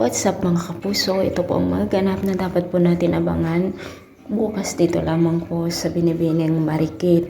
What's up mga kapuso? Ito po ang mga ganap na dapat po natin abangan bukas dito lamang po sa Binibining Marikit.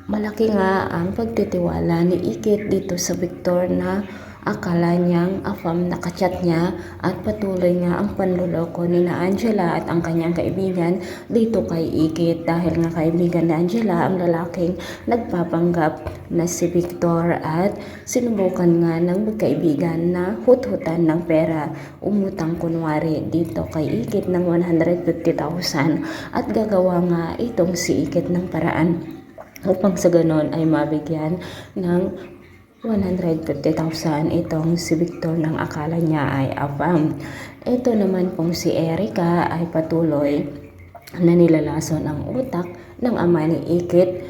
Malaki nga ang pagtitiwala ni Ikit dito sa Victor na akala niyang afam nakachat niya at patuloy nga ang panluloko ni na Angela at ang kanyang kaibigan dito kay Ikit dahil nga kaibigan ni Angela ang lalaking nagpapanggap na si Victor at sinubukan nga ng magkaibigan na hut-hutan ng pera, umutang kunwari dito kay Ikit ng 150,000 at gagawa nga itong si Ikit ng paraan upang sa ganon ay mabigyan ng 150,000 itong si Victor nang akala niya ay afam. Ito naman pong si Erica ay patuloy na nilalason ang utak ng ama ni Ikit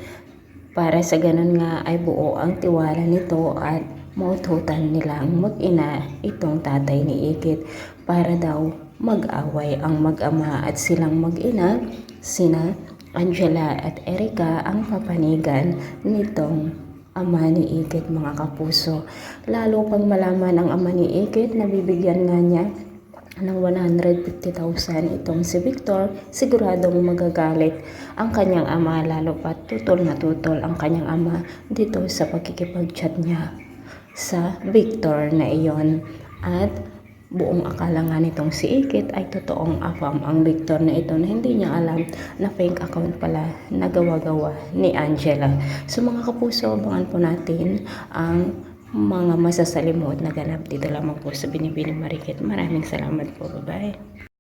para sa ganon nga ay buo ang tiwala nito at maututan nilang mag-ina itong tatay ni Ikit para daw mag-away ang mag-ama at silang mag-ina sina Angela at Erica ang papanigan nitong ama ni Ikit mga kapuso. Lalo pang malaman ang ama ni Ikit na bibigyan nga niya ng 150,000 itong si Victor, siguradong magagalit ang kanyang ama, lalo pa tutol na tutol ang kanyang ama dito sa pagkikipag-chat niya sa Victor na iyon. At buong akala nga nitong si Ikit ay totoong afam ang Victor na ito na hindi niya alam na fake account pala na gawa-gawa ni Angela. So mga kapuso, abangan po natin ang mga masasalimuot na ganap dito lamang po sa Binibining Marikit. Maraming salamat po. Bye-bye.